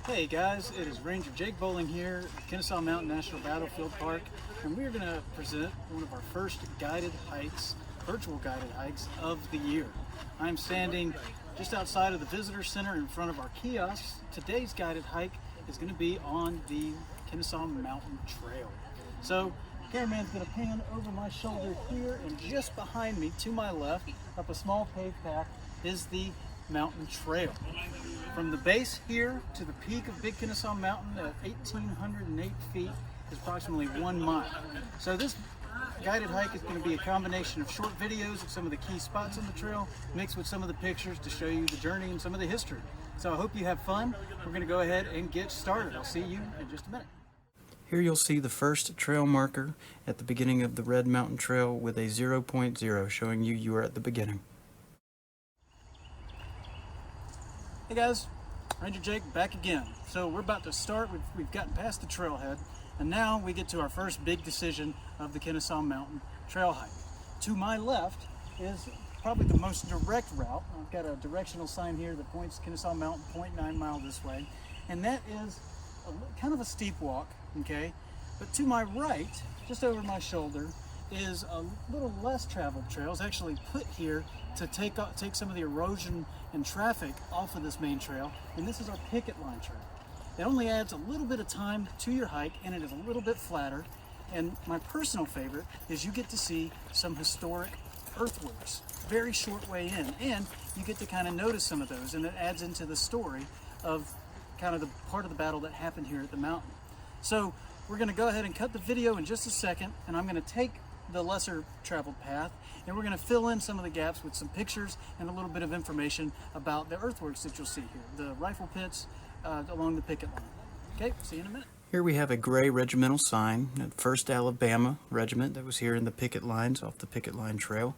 Hey guys, it is Ranger Jake Bowling here at Kennesaw Mountain National Battlefield Park, and we're going to present one of our first guided hikes, virtual guided hikes of the year. I'm standing just outside of the visitor center in front of our kiosks. Today's guided hike is going to be on the Kennesaw Mountain Trail. So, cameraman's going to pan over my shoulder here, and just behind me, to my left, up a small paved path, is the mountain trail. From the base here to the peak of Big Kennesaw Mountain at 1,808 feet is approximately 1 mile. So this guided hike is going to be a combination of short videos of some of the key spots on the trail, mixed with some of the pictures to show you the journey and some of the history. So I hope you have fun. We're going to go ahead and get started. I'll see you in just a minute. Here you'll see the first trail marker at the beginning of the Red Mountain Trail with a 0.0 showing you are at the beginning. Hey guys, Ranger Jake back again. So we're about to start. We've gotten past the trailhead, and now we get to our first big decision of the Kennesaw Mountain Trail hike. To my left is probably the most direct route. I've got a directional sign here that points Kennesaw Mountain 0.9 mile this way, and that is kind of a steep walk, okay? But to my right, just over my shoulder, is a little less traveled trail. It's actually put here to take some of the erosion and traffic off of this main trail, and this is our picket line trail. It only adds a little bit of time to your hike, and it is a little bit flatter. And my personal favorite is you get to see some historic earthworks, very short way in, and you get to kind of notice some of those, and it adds into the story of kind of the part of the battle that happened here at the mountain. So we're going to go ahead and cut the video in just a second, and I'm going to take the lesser traveled path, and we're going to fill in some of the gaps with some pictures and a little bit of information about the earthworks that you'll see here, the rifle pits along the picket line. Okay, see you in a minute. Here we have a gray regimental sign, the 1st Alabama Regiment that was here in the picket lines off the picket line trail.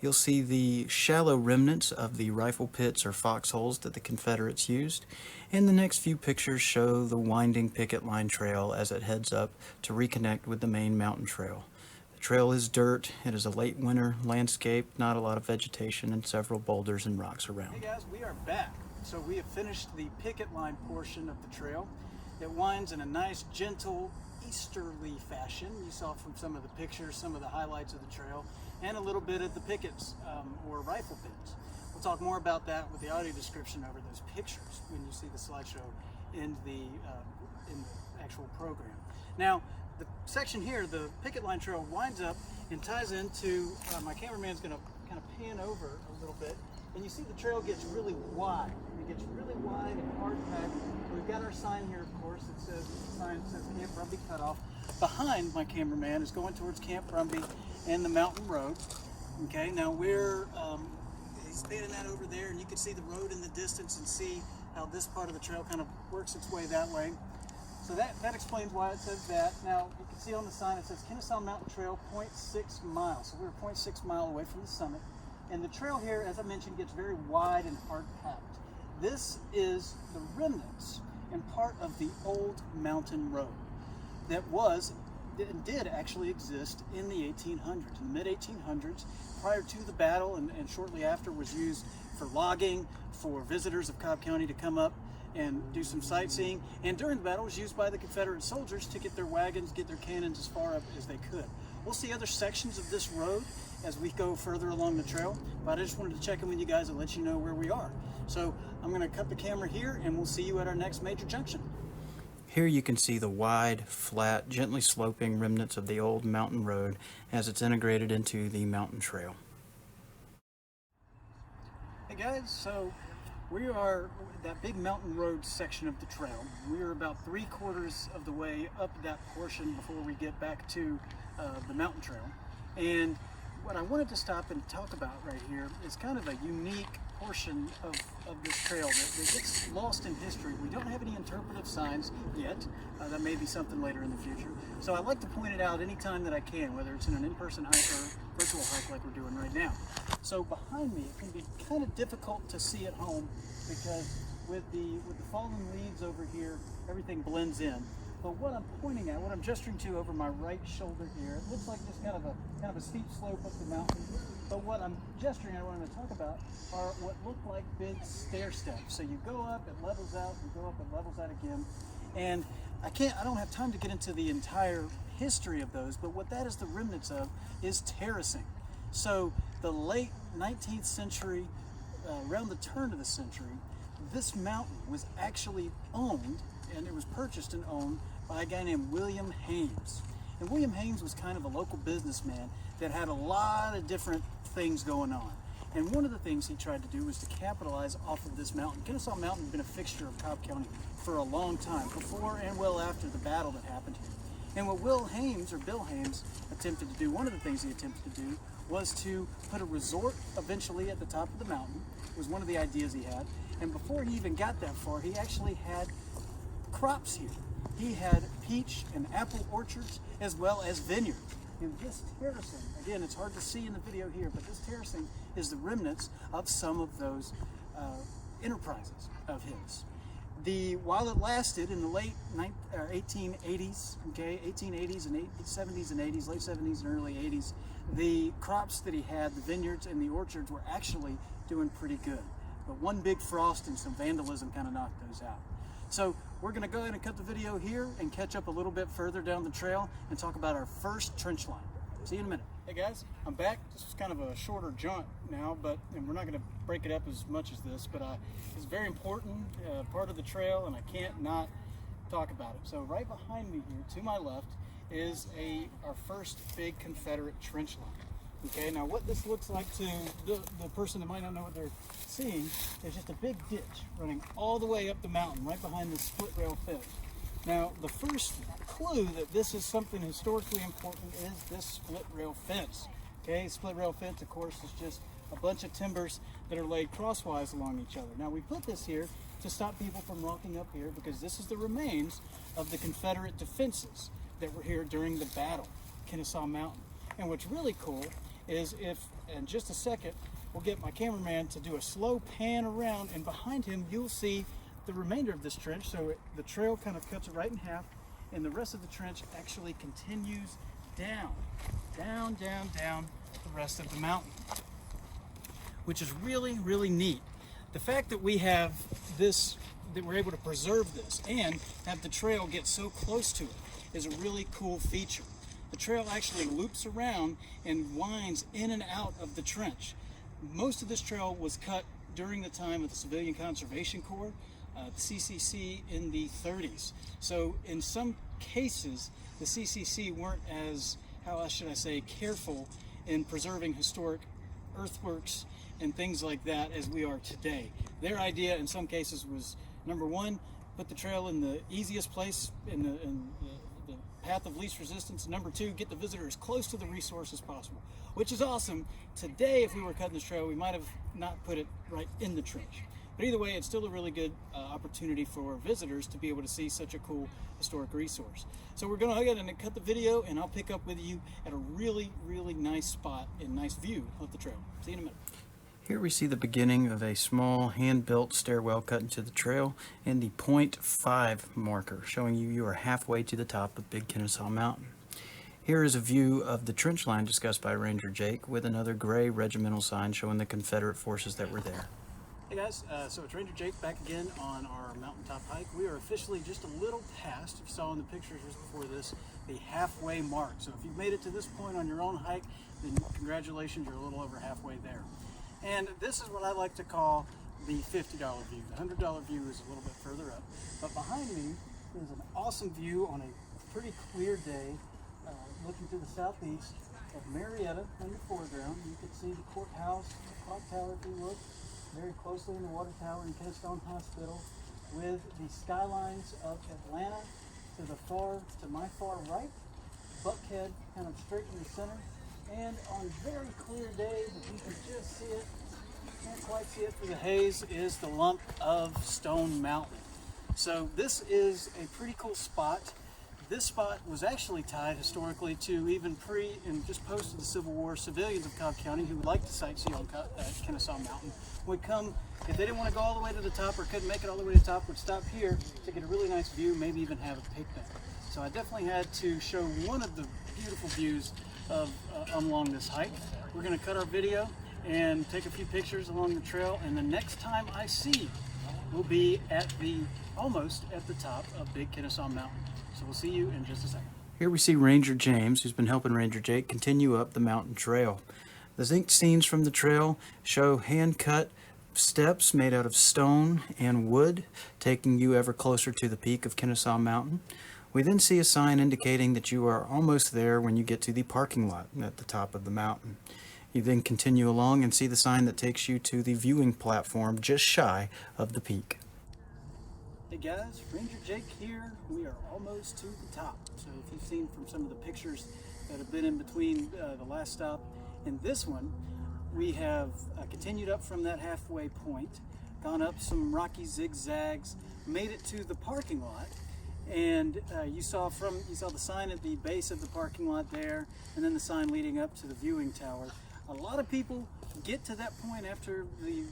You'll see the shallow remnants of the rifle pits or foxholes that the Confederates used, and the next few pictures show the winding picket line trail as it heads up to reconnect with the main mountain trail. The trail is dirt. It is a late winter landscape, not a lot of vegetation, and several boulders and rocks around. Hey guys, we are back. So we have finished the picket line portion of the trail. It winds in a nice, gentle, easterly fashion. You saw from some of the pictures, some of the highlights of the trail, and a little bit at the pickets or rifle pits. We'll talk more about that with the audio description over those pictures when you see the slideshow in the actual program. Now, the section here, the picket line trail, winds up and ties into, my cameraman's going to kind of pan over a little bit, and you see the trail gets really wide. It gets really wide and hard packed. We've got our sign here, of course. It says Camp Brumby Cutoff. Behind my cameraman is going towards Camp Brumby and the mountain road. Okay, now we're he's panning that over there, and you can see the road in the distance and see how this part of the trail kind of works its way that way. So that explains why it says that. Now, you can see on the sign it says Kennesaw Mountain Trail 0.6 miles. So we're 0.6 mile away from the summit. And the trail here, as I mentioned, gets very wide and hard-packed. This is the remnants and part of the old mountain road that did actually exist in the 1800s. In the mid-1800s, prior to the battle and shortly after, was used for logging, for visitors of Cobb County to come up and do some sightseeing, and during the battle was used by the Confederate soldiers to get their wagons, get their cannons as far up as they could. We'll see other sections of this road as we go further along the trail, but I just wanted to check in with you guys and let you know where we are. So I'm going to cut the camera here, and we'll see you at our next major junction. Here you can see the wide, flat, gently sloping remnants of the old mountain road as it's integrated into the mountain trail. Hey guys, so we are that big mountain road section of the trail. We are about 3/4 of the way up that portion before we get back to the mountain trail. And what I wanted to stop and talk about right here is kind of a unique portion of this trail that gets lost in history. We don't have any interpretive signs yet. That may be something later in the future. So I like to point it out anytime that I can, whether it's in an in-person hike or virtual hike like we're doing right now. So behind me, it can be kind of difficult to see at home because with the fallen leaves over here, everything blends in. But what I'm pointing at, what I'm gesturing to over my right shoulder here, it looks like just kind of a steep slope up the mountain. But what I'm gesturing at, what I'm going to talk about, are what look like big stair steps. So you go up, it levels out, you go up, it levels out again. And I don't have time to get into the entire history of those, but what that is the remnants of is terracing. So the late 19th century, around the turn of the century, this mountain was actually owned, and it was purchased and owned by a guy named William Hames. And William Hames was kind of a local businessman that had a lot of different things going on. And one of the things he tried to do was to capitalize off of this mountain. Kennesaw Mountain had been a fixture of Cobb County for a long time, before and well after the battle that happened here. And what Bill Hames attempted to do, one of the things he attempted to do, was to put a resort eventually at the top of the mountain. It was one of the ideas he had. And before he even got that far, he actually had crops here. He had peach and apple orchards as well as vineyards. And this terracing, again, it's hard to see in the video here, but this terracing is the remnants of some of those enterprises of his. While it lasted in the late 1880s, 1880s and 70s and 80s, late 70s and early 80s, the crops that he had, the vineyards and the orchards, were actually doing pretty good. But one big frost and some vandalism kind of knocked those out. So we're going to go ahead and cut the video here and catch up a little bit further down the trail and talk about our first trench line. See you in a minute. Hey guys, I'm back. This is kind of a shorter jaunt now, and we're not going to break it up as much as this, but it's a very important part of the trail, and I can't not talk about it. So right behind me here, to my left, is our first big Confederate trench line. Okay, now what this looks like to the person that might not know what they're seeing is just a big ditch running all the way up the mountain, right behind the split rail fence. Now, the first clue that this is something historically important is this split rail fence. Okay, split rail fence, of course, is just a bunch of timbers that are laid crosswise along each other. Now, we put this here to stop people from walking up here because this is the remains of the Confederate defenses that were here during the battle, Kennesaw Mountain. And what's really cool is if, in just a second, we'll get my cameraman to do a slow pan around, and behind him you'll see the remainder of this trench. So the trail kind of cuts it right in half, and the rest of the trench actually continues down the rest of the mountain, which is really, really neat. The fact that we have this, that we're able to preserve this and have the trail get so close to it, is a really cool feature. The trail actually loops around and winds in and out of the trench. Most of this trail was cut during the time of the Civilian Conservation Corps, the CCC, in the 30s. So in some cases, the CCC weren't as, how should I say, careful in preserving historic earthworks and things like that as we are today. Their idea in some cases was, number one, put the trail in the easiest place, in the path of least resistance. Number two, get the visitor as close to the resource as possible, which is awesome. Today, if we were cutting this trail, we might have not put it right in the trench. But either way, it's still a really good opportunity for visitors to be able to see such a cool historic resource. So we're going to go ahead and cut the video, and I'll pick up with you at a really, really nice spot and nice view of the trail. See you in a minute. Here we see the beginning of a small hand-built stairwell cut into the trail and the 0.5 marker showing you are halfway to the top of Big Kennesaw Mountain. Here is a view of the trench line discussed by Ranger Jake with another gray regimental sign showing the Confederate forces that were there. Hey guys, so it's Ranger Jake back again on our mountaintop hike. We are officially just a little past, if you saw in the pictures just before this, the halfway mark. So if you've made it to this point on your own hike, then congratulations, you're a little over halfway there. And this is what I like to call the $50 view. The $100 view is a little bit further up. But behind me is an awesome view on a pretty clear day, looking to the southeast of Marietta in the foreground. You can see the courthouse, the clock tower if you look very closely, in the water tower in Keystone Hospital, with the skylines of Atlanta to my far right, Buckhead kind of straight in the center. And on very clear days, if you can just see it, can't quite see it through the haze, is the lump of Stone Mountain. So this is a pretty cool spot. This spot was actually tied historically to even pre and just post of the Civil War. Civilians of Cobb County who would like to sightsee on Kennesaw Mountain would come, if they didn't want to go all the way to the top or couldn't make it all the way to the top, would stop here to get a really nice view, maybe even have a picnic. So I definitely had to show one of the beautiful views of along this hike. We're going to cut our video and take a few pictures along the trail, and the next time I see you, we'll be at almost at the top of Big Kennesaw Mountain. So we'll see you in just a second. Here we see Ranger James, who's been helping Ranger Jake continue up the mountain trail. The zinc scenes from the trail show hand-cut steps made out of stone and wood, taking you ever closer to the peak of Kennesaw Mountain. We then see a sign indicating that you are almost there when you get to the parking lot at the top of the mountain. You then continue along and see the sign that takes you to the viewing platform just shy of the peak. Hey guys, Ranger Jake here. We are almost to the top. So if you've seen from some of the pictures that have been in between the last stop and this one, we have continued up from that halfway point, gone up some rocky zigzags, made it to the parking lot, and you saw the sign at the base of the parking lot there, and then the sign leading up to the viewing tower. A lot of people get to that point after the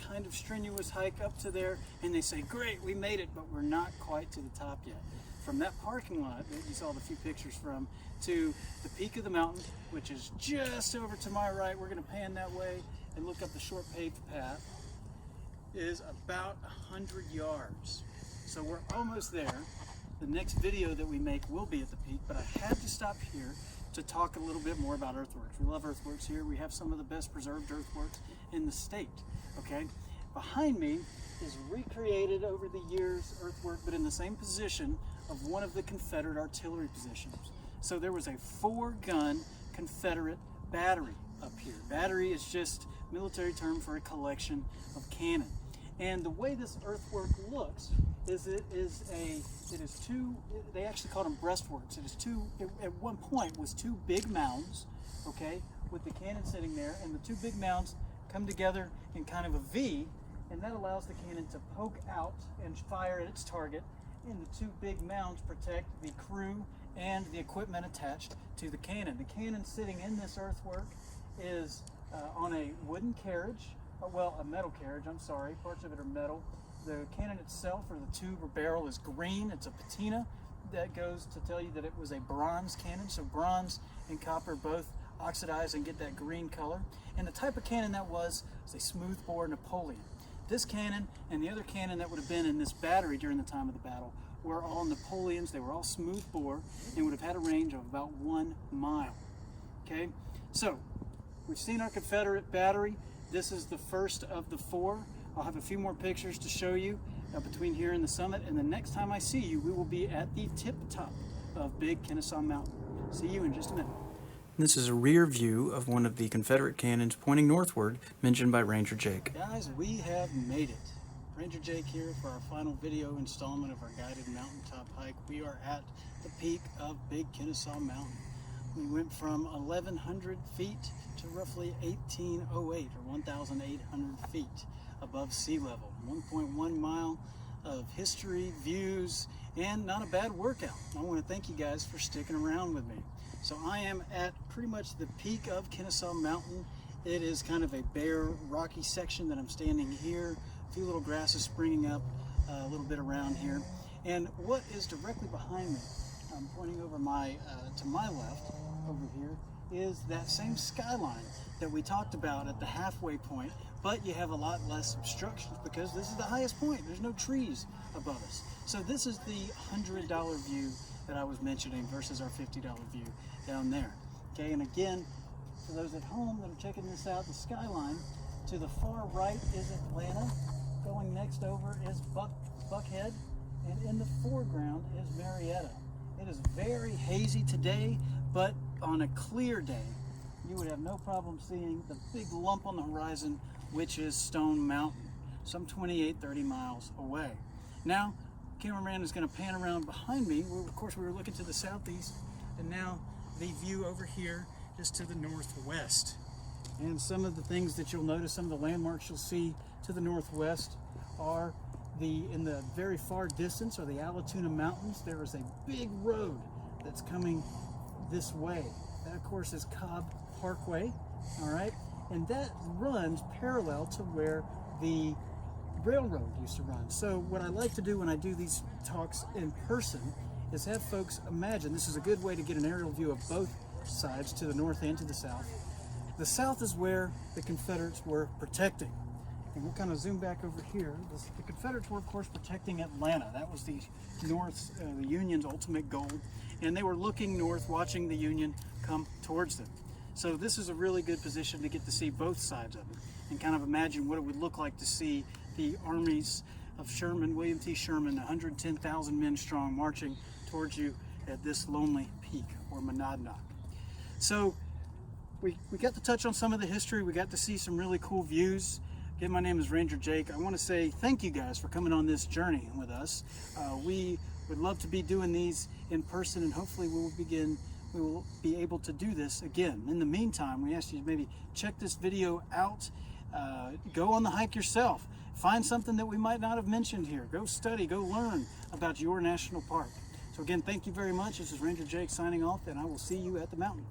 kind of strenuous hike up to there, and they say, great, we made it, but we're not quite to the top yet. From that parking lot that you saw the few pictures from to the peak of the mountain, which is just over to my right, we're going to pan that way and look up the short paved path, is about 100 yards. So we're almost there. The next video that we make will be at the peak, but I had to stop here to talk a little bit more about earthworks. We love earthworks here. We have some of the best preserved earthworks in the state. Okay, behind me is recreated over the years earthwork, but in the same position of one of the Confederate artillery positions. So there was a 4-gun Confederate battery up here. Battery is just military term for a collection of cannon. And the way this earthwork looks is they actually called them breastworks. At one point was 2 big mounds, okay, with the cannon sitting there, and the 2 big mounds come together in kind of a V, and that allows the cannon to poke out and fire at its target, and the 2 big mounds protect the crew and the equipment attached to the cannon. The cannon sitting in this earthwork is on a wooden carriage, well, a metal carriage, I'm sorry, parts of it are metal. The cannon itself, or the tube or barrel, is green. It's a patina that goes to tell you that it was a bronze cannon, so bronze and copper both oxidize and get that green color. And the type of cannon that was a smoothbore Napoleon. This cannon and the other cannon that would have been in this battery during the time of the battle were all Napoleons. They were all smoothbore and would have had a range of about 1 mile. Okay, so we've seen our Confederate battery. This is the first of the 4. I'll have a few more pictures to show you between here and the summit, and the next time I see you, we will be at the tip top of Big Kennesaw Mountain. See you in just a minute. This is a rear view of one of the Confederate cannons pointing northward, mentioned by Ranger Jake. Guys, we have made it. Ranger Jake here for our final video installment of our guided mountaintop hike. We are at the peak of Big Kennesaw Mountain. We went from 1,100 feet to roughly 1,808 or 1,800 feet above sea level. 1.1 mile of history, views, and not a bad workout. I want to thank you guys for sticking around with me. So I am at pretty much the peak of Kennesaw Mountain. It is kind of a bare, rocky section that I'm standing here. A few little grasses springing up a little bit around here. And what is directly behind me, I'm pointing over to my left over here, is that same skyline that we talked about at the halfway point, but you have a lot less obstructions because this is the highest point. There's no trees above us. So this is the $100 view that I was mentioning versus our $50 view down there. Okay, and again, for those at home that are checking this out, the skyline to the far right is Atlanta. Going next over is Buckhead, and in the foreground is Marietta. It is very hazy today, but on a clear day, you would have no problem seeing the big lump on the horizon, which is Stone Mountain, some 28-30 miles away. Now, cameraman is going to pan around behind me. Of course, we were looking to the southeast, and now the view over here is to the northwest. And some of the things that you'll notice, some of the landmarks you'll see to the northwest are In the very far distance are the Allatoona Mountains. There is a big road that's coming this way. That, of course, is Cobb Parkway, all right? And that runs parallel to where the railroad used to run. So what I like to do when I do these talks in person is have folks imagine, this is a good way to get an aerial view of both sides, to the north and to the south. The south is where the Confederates were protecting. And we'll kind of zoom back over here. The Confederates were, of course, protecting Atlanta. That was the North's, the Union's ultimate goal. And they were looking north, watching the Union come towards them. So this is a really good position to get to see both sides of it and kind of imagine what it would look like to see the armies of Sherman, William T. Sherman, 110,000 men strong, marching towards you at this lonely peak, or Monadnock. So we got to touch on some of the history. We got to see some really cool views. Again, my name is Ranger Jake. I want to say thank you guys for coming on this journey with us. We would love to be doing these in person, and hopefully we will be able to do this again. In the meantime, we ask you to maybe check this video out. Go on the hike yourself. Find something that we might not have mentioned here. Go study, go learn about your national park. So again, thank you very much. This is Ranger Jake signing off, and I will see you at the mountain.